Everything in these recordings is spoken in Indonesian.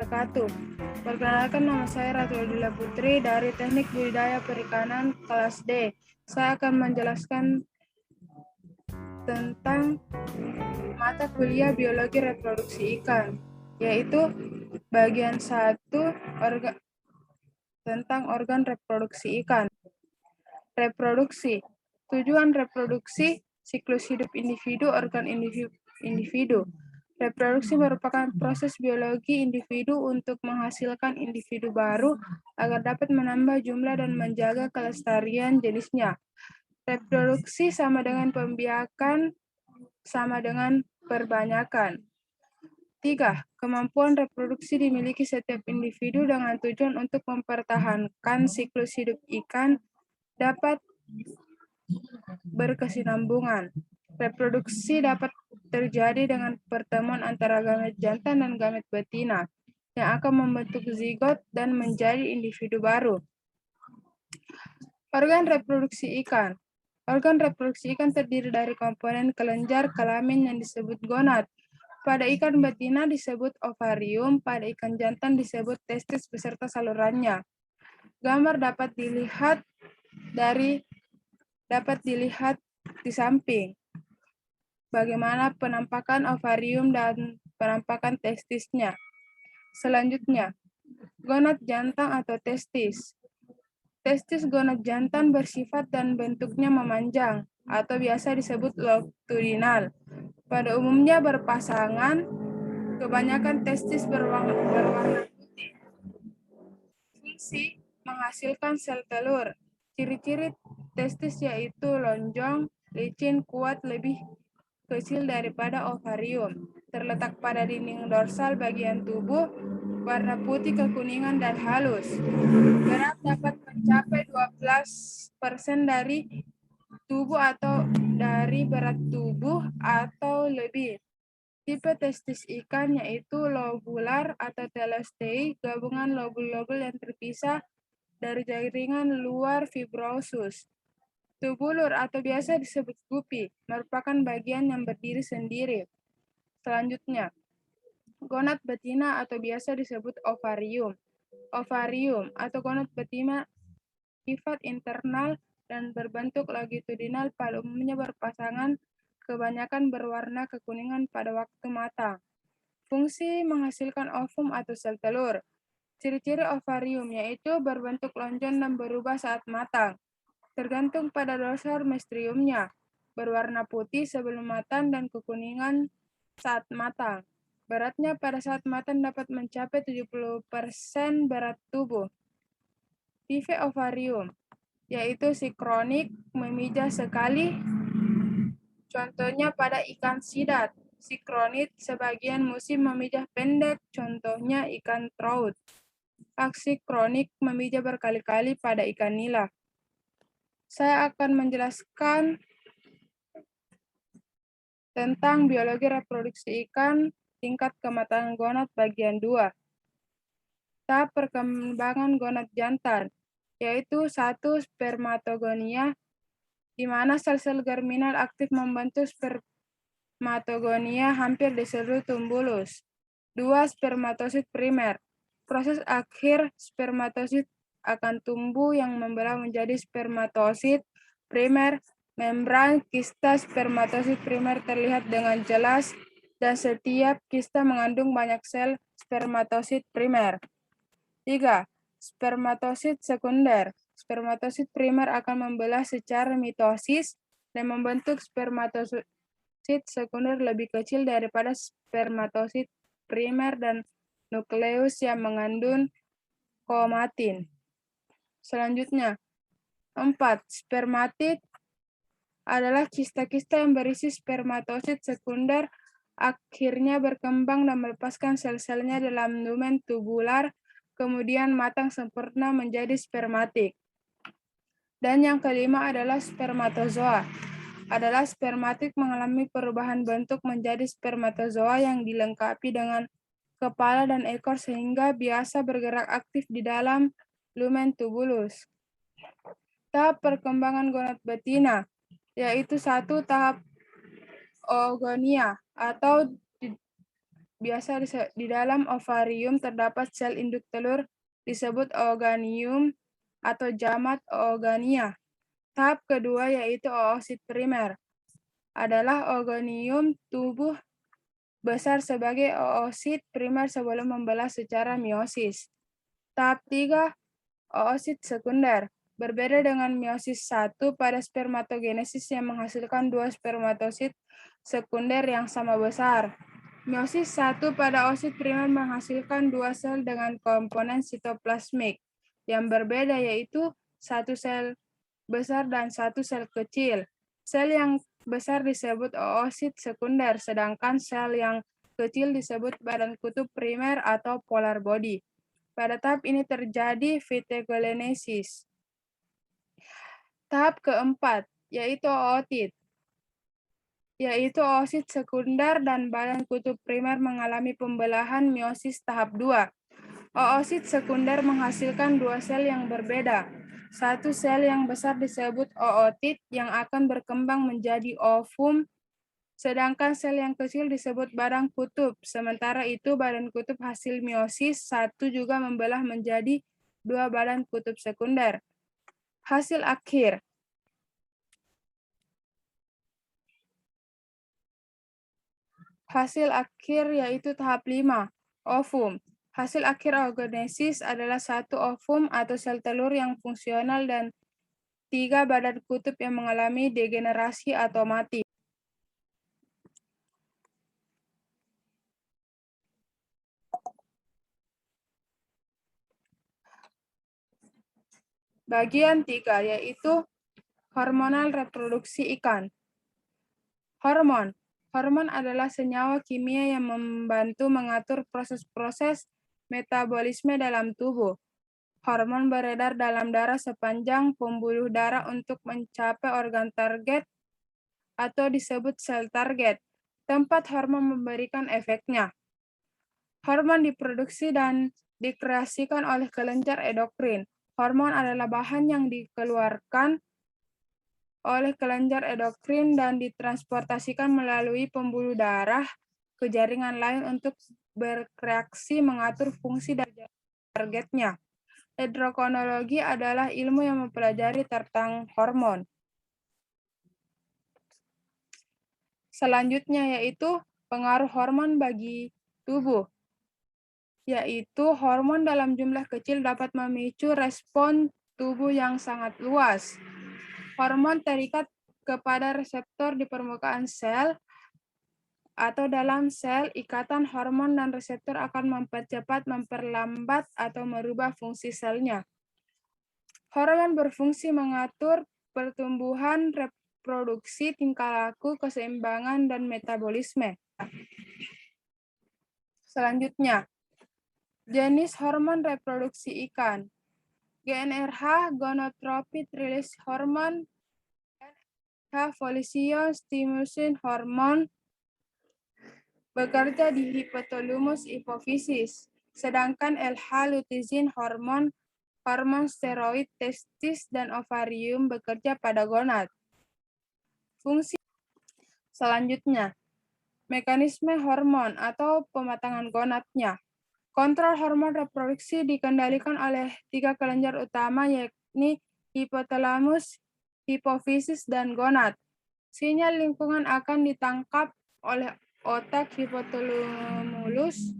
wabarakatuh. Perkenalkan, nama saya Ratu Aldila Putri dari Teknik Budidaya Perikanan kelas D. Saya akan menjelaskan tentang mata kuliah biologi reproduksi ikan, yaitu bagian 1 tentang organ reproduksi ikan. Reproduksi. Tujuan reproduksi, siklus hidup individu, organ individu. Reproduksi merupakan proses biologi individu untuk menghasilkan individu baru agar dapat menambah jumlah dan menjaga kelestarian jenisnya. Reproduksi sama dengan pembiakan sama dengan perbanyakan. 3. Kemampuan reproduksi dimiliki setiap individu dengan tujuan untuk mempertahankan siklus hidup ikan dapat berkesinambungan. Reproduksi dapat terjadi dengan pertemuan antara gamet jantan dan gamet betina yang akan membentuk zigot dan menjadi individu baru. Organ reproduksi ikan. Organ reproduksi ikan terdiri dari komponen kelenjar kelamin yang disebut gonad. Pada ikan betina disebut ovarium, pada ikan jantan disebut testis beserta salurannya. Gambar dapat dilihat di samping. Bagaimana penampakan ovarium dan penampakan testisnya. Selanjutnya, gonad jantan atau testis. Testis gonad jantan bersifat dan bentuknya memanjang atau biasa disebut longitudinal. Pada umumnya berpasangan, kebanyakan testis berwarna putih. Fungsi menghasilkan sel telur. Ciri-ciri testis yaitu lonjong, licin, kuat, lebih kecil daripada ovarium. Terletak pada dinding dorsal bagian tubuh, warna putih kekuningan dan halus. Berat dapat mencapai 12% dari tubuh atau dari berat tubuh atau lebih. Tipe testis ikan yaitu lobular atau telostei, gabungan lobul-lobul yang terpisah dari jaringan luar fibrosus. Tubulur atau biasa disebut gupi, merupakan bagian yang berdiri sendiri. Selanjutnya, gonad betina atau biasa disebut ovarium. Ovarium atau gonad betina sifat internal dan berbentuk longitudinal, pada umumnya berpasangan, kebanyakan berwarna kekuningan pada waktu matang. Fungsi menghasilkan ovum atau sel telur. Ciri-ciri ovarium yaitu berbentuk lonjong dan berubah saat matang. Tergantung pada dorsal mestriumnya, berwarna putih sebelum matang dan kekuningan saat matang. Beratnya pada saat matang dapat mencapai 70% berat tubuh. Tipe ovarium, yaitu sikronik, memijah sekali, contohnya pada ikan sidat. Sikronit sebagian musim memijah pendek, contohnya ikan trout. Aksikronik memijah berkali-kali pada ikan nila. Saya akan menjelaskan tentang biologi reproduksi ikan tingkat kematangan gonad bagian 2. Tahap perkembangan gonad jantan, yaitu 1. Spermatogonia, di mana sel-sel germinal aktif membentuk spermatogonia hampir di seluruh tumbulus. 2. Spermatosit primer. Proses akhir spermatosit akan tumbuh yang membelah menjadi spermatosit primer. Membran kista spermatosit primer terlihat dengan jelas dan setiap kista mengandung banyak sel spermatosit primer. 3. Spermatosit sekunder. Spermatosit primer akan membelah secara mitosis dan membentuk spermatosit sekunder lebih kecil daripada spermatosit primer dan nukleus yang mengandung kromatin. Selanjutnya, 4. Spermatid adalah kista-kista yang berisi spermatosit sekunder akhirnya berkembang dan melepaskan sel-selnya dalam lumen tubular, kemudian matang sempurna menjadi spermatik. Dan yang kelima adalah spermatozoa. Adalah spermatik mengalami perubahan bentuk menjadi spermatozoa yang dilengkapi dengan kepala dan ekor sehingga biasa bergerak aktif di dalam lumen tubulus. Tahap perkembangan gonad betina, yaitu 1. Tahap oogonia atau biasa di dalam ovarium terdapat sel induk telur disebut ooganium atau jamat oogania. Tahap kedua yaitu oosit primer adalah ooganium tubuh besar sebagai oosit primer sebelum membelah secara meiosis. Tahap 3, oosit sekunder. Berbeda dengan meiosis 1 pada spermatogenesis yang menghasilkan 2 spermatosit sekunder yang sama besar. Meiosis 1 pada oosit primer menghasilkan 2 sel dengan komponen sitoplasmik yang berbeda, yaitu 1 sel besar dan 1 sel kecil. Sel yang besar disebut oosit sekunder, sedangkan sel yang kecil disebut badan kutub primer atau polar body. Pada tahap ini terjadi phytogenesis. Tahap keempat, yaitu ootit, yaitu oosit sekunder dan badan kutub primer mengalami pembelahan meiosis tahap 2. Oosit sekunder menghasilkan 2 sel yang berbeda. Satu sel yang besar disebut ootit yang akan berkembang menjadi ovum, sedangkan sel yang kecil disebut badan kutub. Sementara itu, badan kutub hasil meiosis 1 juga membelah menjadi 2 badan kutub sekunder. Hasil akhir yaitu tahap 5, ovum. Hasil akhir oogenesis adalah 1 ovum atau sel telur yang fungsional dan 3 badan kutub yang mengalami degenerasi atau mati. Bagian 3 yaitu hormonal reproduksi ikan. Hormon. Hormon adalah senyawa kimia yang membantu mengatur proses-proses metabolisme dalam tubuh. Hormon beredar dalam darah sepanjang pembuluh darah untuk mencapai organ target atau disebut sel target, tempat hormon memberikan efeknya. Hormon diproduksi dan dikreasikan oleh kelenjar endokrin. Hormon adalah bahan yang dikeluarkan oleh kelenjar endokrin dan ditransportasikan melalui pembuluh darah ke jaringan lain untuk bereaksi mengatur fungsi dari targetnya. Endokrinologi adalah ilmu yang mempelajari tentang hormon. Selanjutnya yaitu pengaruh hormon bagi tubuh, yaitu hormon dalam jumlah kecil dapat memicu respon tubuh yang sangat luas. Hormon terikat kepada reseptor di permukaan sel atau dalam sel. Ikatan hormon dan reseptor akan mempercepat, memperlambat, atau merubah fungsi selnya. Hormon berfungsi mengatur pertumbuhan, reproduksi, tingkah laku, keseimbangan, dan metabolisme. Selanjutnya, jenis hormon reproduksi ikan. GnRH, gonadotropin release hormone, follicle stimulation hormone, bekerja di hipotalamus hipofisis, sedangkan LH luteinizing hormon, hormon steroid testis dan ovarium bekerja pada gonad. Fungsi selanjutnya, mekanisme hormon atau pematangan gonadnya. Kontrol hormon reproduksi dikendalikan oleh 3 kelenjar utama, yakni hipotalamus, hipofisis, dan gonad. Sinyal lingkungan akan ditangkap oleh otak hipotalamus,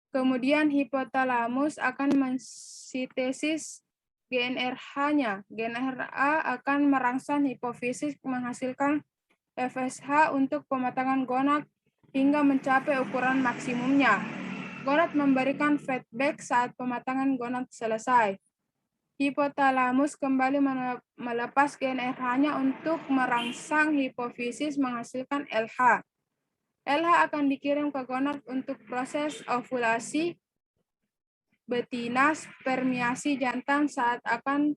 kemudian hipotalamus akan mensintesis GnRH-nya. GnRH akan merangsang hipofisis menghasilkan FSH untuk pematangan gonad hingga mencapai ukuran maksimumnya. Gonad memberikan feedback saat pematangan gonad selesai. Hipotalamus kembali melepas GnRH-nya untuk merangsang hipofisis menghasilkan LH. LH akan dikirim ke gonad untuk proses ovulasi betina, spermiasi jantan saat akan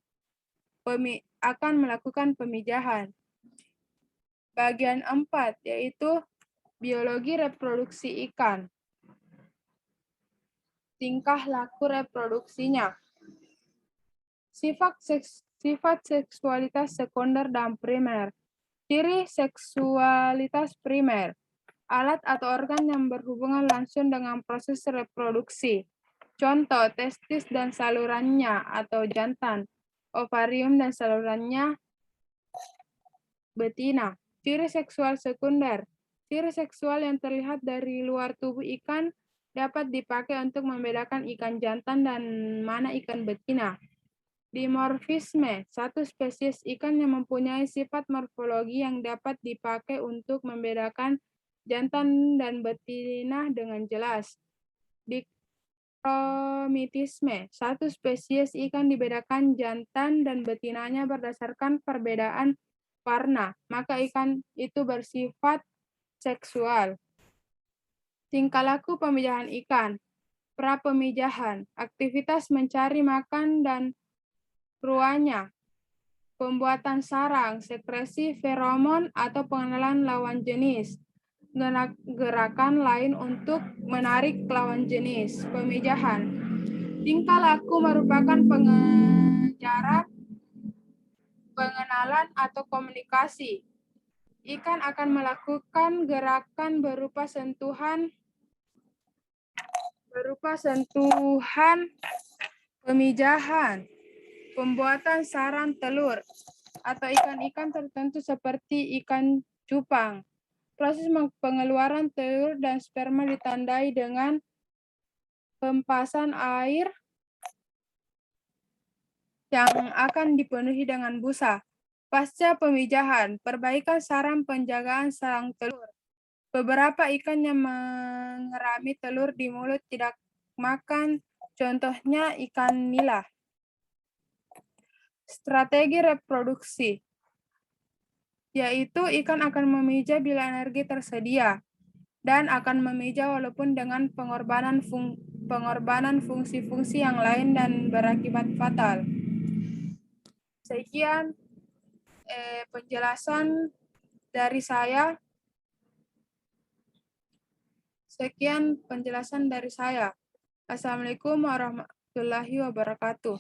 melakukan pemijahan. Bagian 4 yaitu biologi reproduksi ikan. Tingkah laku reproduksinya. Sifat seksualitas sekunder dan primer. Ciri seksualitas primer. alat atau organ yang berhubungan langsung dengan proses reproduksi. Contoh, testis dan salurannya atau jantan, ovarium dan salurannya betina. Ciri seksual sekunder. Ciri seksual yang terlihat dari luar tubuh ikan dapat dipakai untuk membedakan ikan jantan dan mana ikan betina. Dimorfisme, satu spesies ikan yang mempunyai sifat morfologi yang dapat dipakai untuk membedakan jantan dan betina dengan jelas. Dikromitisme, satu spesies ikan dibedakan jantan dan betinanya berdasarkan perbedaan warna, maka ikan itu bersifat seksual. Tingkah laku pemijahan ikan. Prapemijahan, aktivitas mencari makan dan ruanya, pembuatan sarang, sekresi feromon atau pengenalan lawan jenis, gerakan lain untuk menarik lawan jenis. Pemijahan, tingkah laku merupakan pengejaran, pengenalan atau komunikasi. Ikan akan melakukan gerakan berupa sentuhan, pemijahan, pembuatan sarang telur, atau ikan-ikan tertentu seperti ikan cupang. Proses pengeluaran telur dan sperma ditandai dengan hempasan air yang akan dipenuhi dengan busa. Pasca pemijahan, perbaikan sarang penjagaan sarang telur. Beberapa ikan yang mengerami telur di mulut tidak makan, contohnya ikan nila. Strategi reproduksi, yaitu ikan akan memijah bila energi tersedia dan akan memijah walaupun dengan pengorbanan fungsi-fungsi yang lain dan berakibat fatal. Sekian penjelasan dari saya. Assalamualaikum warahmatullahi wabarakatuh.